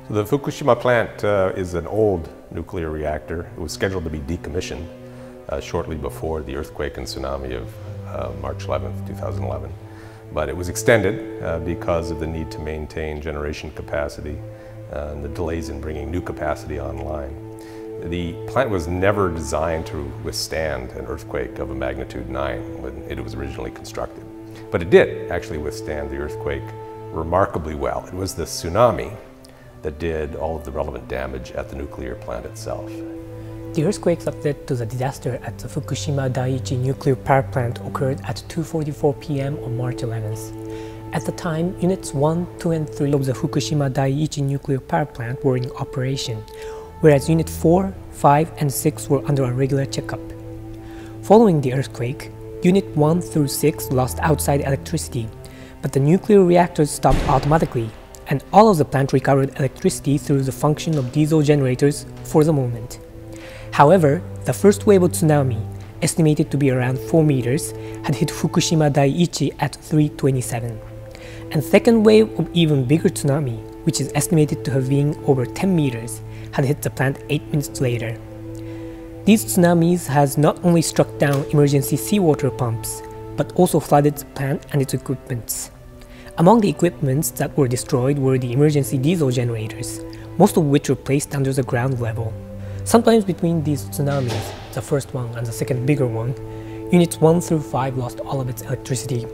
So the Fukushima plant is an old nuclear reactor. It was scheduled to be decommissioned shortly before the earthquake and tsunami of March 11th, 2011. But it was extended because of the need to maintain generation capacity and the delays in bringing new capacity online. The plant was never designed to withstand an earthquake of a magnitude 9 when it was originally constructed. But it did actually withstand the earthquake remarkably well. It was the tsunami that did all of the relevant damage at the nuclear plant itself. The earthquake that led to the disaster at the Fukushima Daiichi nuclear power plant occurred at 2:44 p.m. on March 11th. At the time, Units 1, 2 and 3 of the Fukushima Daiichi nuclear power plant were in operation, whereas Unit 4, 5 and 6 were under a regular checkup. Following the earthquake, Unit 1 through 6 lost outside electricity, but the nuclear reactors stopped automatically, and all of the plant recovered electricity through the function of diesel generators for the moment. However, the first wave of tsunami, estimated to be around 4 meters, had hit Fukushima Daiichi at 3:27. And second wave of even bigger tsunami, which is estimated to have been over 10 meters, had hit the plant 8 minutes later. These tsunamis has not only struck down emergency seawater pumps, but also flooded the plant and its equipments. Among the equipments that were destroyed were the emergency diesel generators, most of which were placed under the ground level. Sometimes between these tsunamis, the first one and the second bigger one, Units 1 through 5 lost all of its electricity.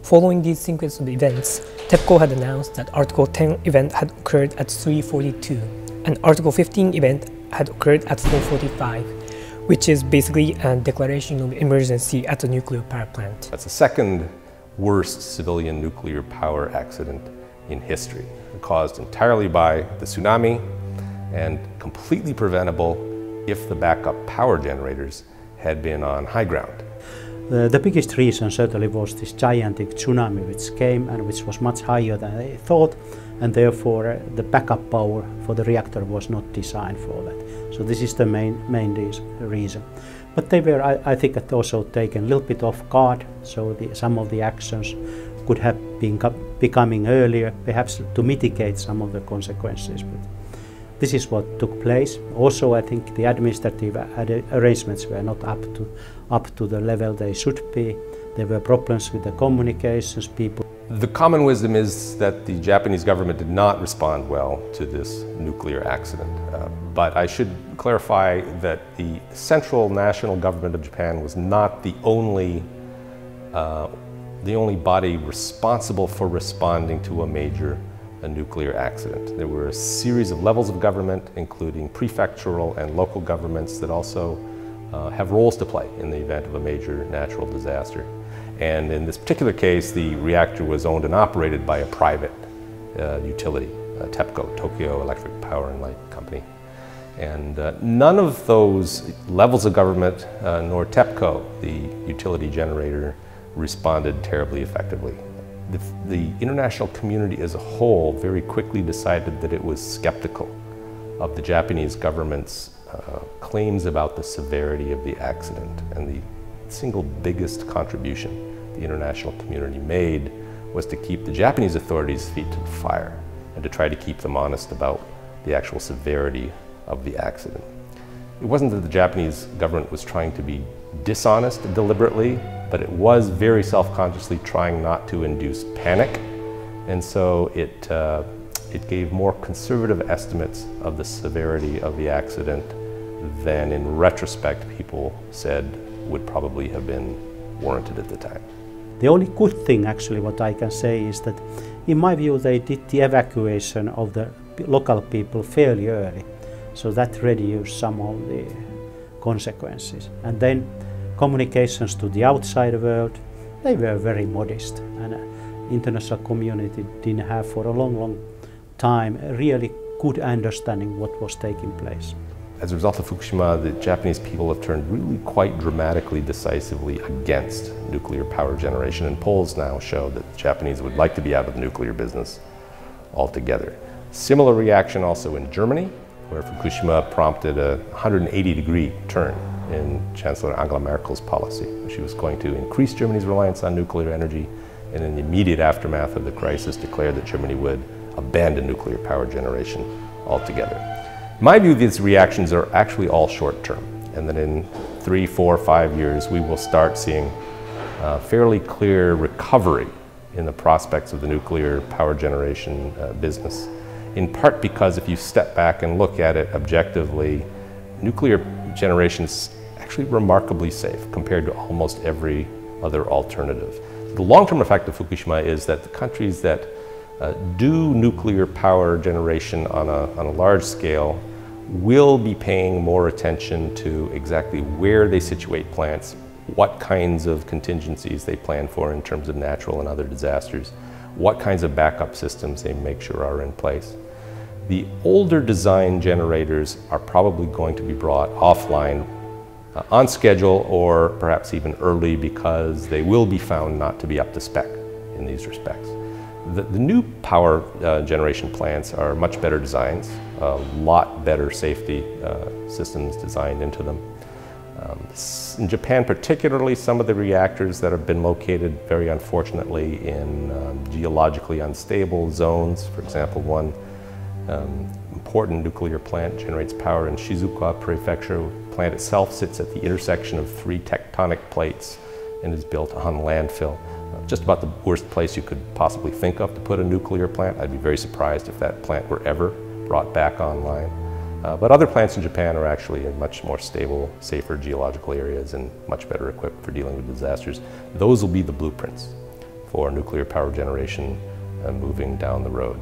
Following these sequence of events, TEPCO had announced that Article 10 event had occurred at 3:42, and Article 15 event had occurred at 4:45, which is basically a declaration of emergency at the nuclear power plant. That's the second worst civilian nuclear power accident in history, caused entirely by the tsunami and completely preventable if the backup power generators had been on high ground. The biggest reason certainly was this gigantic tsunami which came and which was much higher than they thought, and therefore the backup power for the reactor was not designed for that. So this is the main reason. But they were, I think, also taken a little bit off guard, so some of the actions could have been becoming earlier, perhaps to mitigate some of the consequences. But this is what took place. Also, I think the administrative arrangements were not up to the level they should be. There were problems with the communications people. The common wisdom is that the Japanese government did not respond well to this nuclear accident. But I should clarify that the central national government of Japan was not the only body responsible for responding to a major nuclear accident. There were a series of levels of government, including prefectural and local governments, that also have roles to play in the event of a major natural disaster. And in this particular case, the reactor was owned and operated by a private utility, TEPCO, Tokyo Electric Power and Light Company. And none of those levels of government, nor TEPCO, the utility generator, responded terribly effectively. The international community as a whole very quickly decided that it was skeptical of the Japanese government's claims about the severity of the accident, and the single biggest contribution the international community made was to keep the Japanese authorities' feet to the fire and to try to keep them honest about the actual severity of the accident. It wasn't that the Japanese government was trying to be dishonest deliberately, but it was very self-consciously trying not to induce panic, and so it gave more conservative estimates of the severity of the accident than in retrospect people said would probably have been warranted at the time. The only good thing actually what I can say is that in my view they did the evacuation of the local people fairly early, so that reduced some of the consequences. And then communications to the outside world, they were very modest, and international community didn't have for a long time a really good understanding what was taking place. As a result of Fukushima, the Japanese people have turned really quite dramatically, decisively against nuclear power generation, and polls now show that the Japanese would like to be out of the nuclear business altogether. Similar reaction also in Germany, where Fukushima prompted a 180-degree turn in Chancellor Angela Merkel's policy. She was going to increase Germany's reliance on nuclear energy, and in the immediate aftermath of the crisis declared that Germany would abandon nuclear power generation altogether. In my view, these reactions are actually all short-term, and that in 3, 4, 5 years we will start seeing fairly clear recovery in the prospects of the nuclear power generation business. In part because if you step back and look at it objectively, nuclear generation is actually remarkably safe compared to almost every other alternative. The long-term effect of Fukushima is that the countries that do nuclear power generation on a large scale will be paying more attention to exactly where they situate plants, what kinds of contingencies they plan for in terms of natural and other disasters, what kinds of backup systems they make sure are in place. The older design generators are probably going to be brought offline on schedule or perhaps even early because they will be found not to be up to spec in these respects. The new power generation plants are much better designs, a lot better safety systems designed into them. In Japan particularly, some of the reactors that have been located very unfortunately in geologically unstable zones, for example, one important nuclear plant generates power in Shizuoka Prefecture. The plant itself sits at the intersection of 3 tectonic plates and is built on landfill. Just about the worst place you could possibly think of to put a nuclear plant. I'd be very surprised if that plant were ever brought back online. But other plants in Japan are actually in much more stable, safer geological areas and much better equipped for dealing with disasters. Those will be the blueprints for nuclear power generation moving down the road.